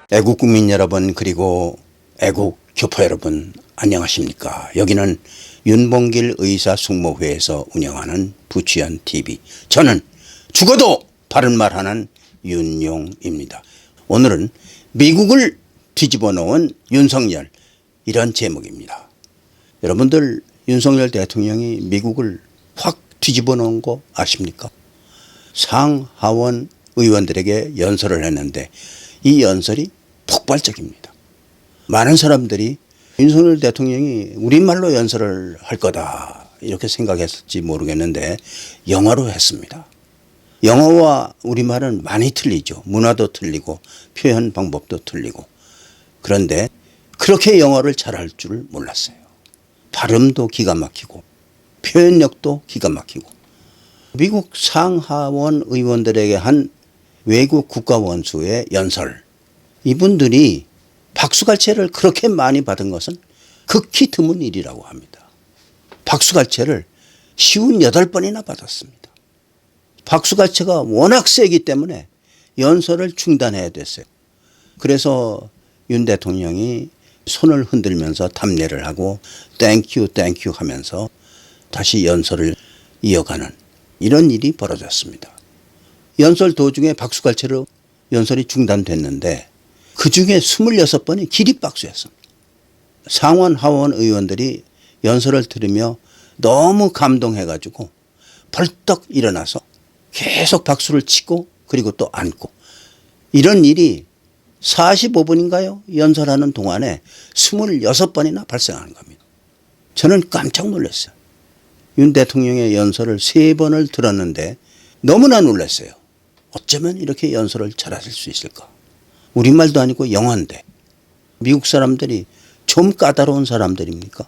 애국 국민 여러분, 그리고 애국 교포 여러분, 안녕하십니까? 여기는 윤봉길 의사 숙모회에서 운영하는 부추연 TV, 저는 죽어도 바른 말하는 윤용입니다. 오늘은 미국을 뒤집어 놓은 윤석열, 이런 제목입니다. 여러분들, 윤석열 대통령이 미국을 확 뒤집어 놓은 거 아십니까? 상하원 의원들에게 연설을 했는데 이 연설이 폭발적입니다. 많은 사람들이 윤석열 대통령이 우리말로 연설을 할 거다 이렇게 생각했을지 모르겠는데 영어로 했습니다. 영어와 우리말은 많이 틀리죠. 문화도 틀리고 표현 방법도 틀리고. 그런데 그렇게 영어를 잘할 줄 몰랐어요. 발음도 기가 막히고 표현력도 기가 막히고. 미국 상하원 의원들에게 한 외국 국가원수의 연설, 이분들이 박수갈채를 그렇게 많이 받은 것은 극히 드문 일이라고 합니다. 박수갈채를 58번이나 받았습니다. 박수갈채가 워낙 세기 때문에 연설을 중단해야 됐어요. 그래서 윤 대통령이 손을 흔들면서 답례를 하고 땡큐 땡큐 하면서 다시 연설을 이어가는 이런 일이 벌어졌습니다. 연설 도중에 박수갈채로 연설이 중단됐는데 그중에 26번이 기립박수였습니다. 상원 하원 의원들이 연설을 들으며 너무 감동해가지고 벌떡 일어나서 계속 박수를 치고 그리고 또 앉고, 이런 일이 45분인가요? 연설하는 동안에 26번이나 발생하는 겁니다. 저는 깜짝 놀랐어요. 윤 대통령의 연설을 3번을 들었는데 너무나 놀랐어요. 어쩌면 이렇게 연설을 잘하실 수 있을까? 우리말도 아니고 영어인데. 미국 사람들이 좀 까다로운 사람들입니까?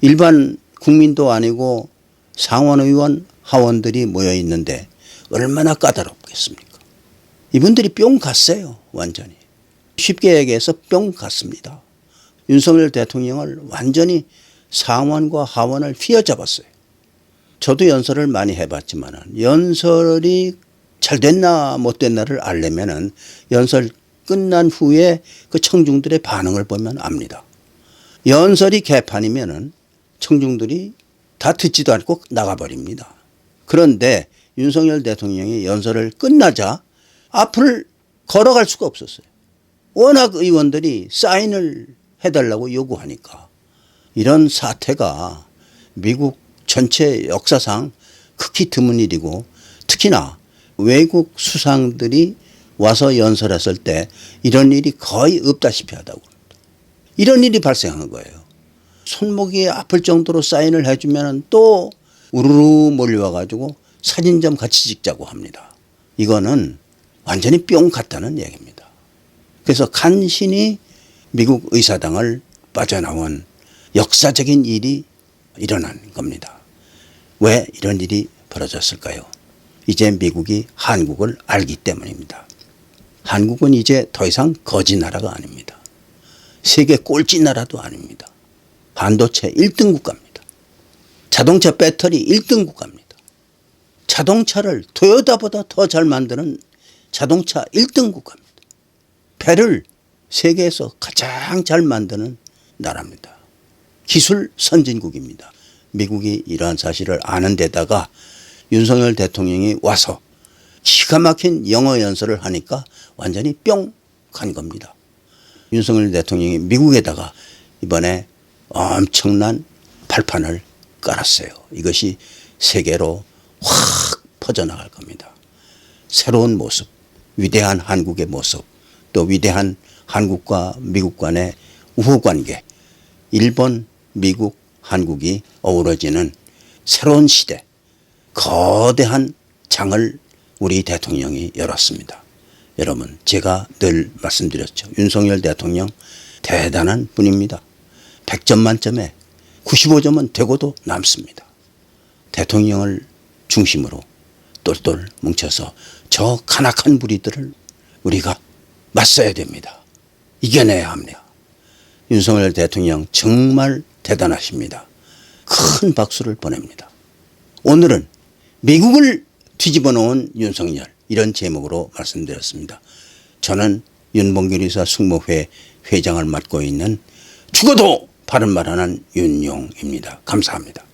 일반 국민도 아니고 상원의원, 하원들이 모여 있는데 얼마나 까다롭겠습니까? 이분들이 뿅 갔어요. 완전히. 쉽게 얘기해서 뿅 갔습니다. 윤석열 대통령을 완전히 상원과 하원을 휘어잡았어요. 저도 연설을 많이 해봤지만 연설이 잘 됐나 못 됐나를 알려면은 연설 끝난 후에 그 청중들의 반응을 보면 압니다. 연설이 개판이면은 청중들이 다 듣지도 않고 나가버립니다. 그런데 윤석열 대통령이 연설을 끝나자 앞을 걸어갈 수가 없었어요. 워낙 의원들이 사인을 해달라고 요구하니까. 이런 사태가 미국 전체 역사상 극히 드문 일이고, 특히나 외국 수상들이 와서 연설했을 때 이런 일이 거의 없다시피 하다고 합니다. 이런 일이 발생한 거예요. 손목이 아플 정도로 사인을 해주면 또 우르르 몰려와가지고 사진 좀 같이 찍자고 합니다. 이거는 완전히 뿅 갔다는 얘기입니다. 그래서 간신히 미국 의사당을 빠져나온 역사적인 일이 일어난 겁니다. 왜 이런 일이 벌어졌을까요? 이제 미국이 한국을 알기 때문입니다. 한국은 이제 더 이상 거지 나라가 아닙니다. 세계 꼴찌 나라도 아닙니다. 반도체 1등 국가입니다. 자동차 배터리 1등 국가입니다. 자동차를 토요타보다 더 잘 만드는 자동차 1등 국가입니다. 배를 세계에서 가장 잘 만드는 나라입니다. 기술 선진국입니다. 미국이 이러한 사실을 아는 데다가 윤석열 대통령이 와서 기가 막힌 영어 연설을 하니까 완전히 뿅 간 겁니다. 윤석열 대통령이 미국에다가 이번에 엄청난 발판을 깔았어요. 이것이 세계로 확 퍼져나갈 겁니다. 새로운 모습, 위대한 한국의 모습, 또 위대한 한국과 미국 간의 우호관계, 일본, 미국, 한국이 어우러지는 새로운 시대, 거대한 장을 우리 대통령이 열었습니다. 여러분, 제가 늘 말씀드렸죠. 윤석열 대통령 대단한 분입니다. 100점 만점에 95점은 되고도 남습니다. 대통령을 중심으로 똘똘 뭉쳐서 저 간악한 무리들을 우리가 맞서야 됩니다. 이겨내야 합니다. 윤석열 대통령 정말 대단하십니다. 큰 박수를 보냅니다. 오늘은 미국을 뒤집어 놓은 윤석열, 이런 제목으로 말씀드렸습니다. 저는 윤봉길 의사 숙모회 회장을 맡고 있는 죽어도 바른말하는 윤용입니다. 감사합니다.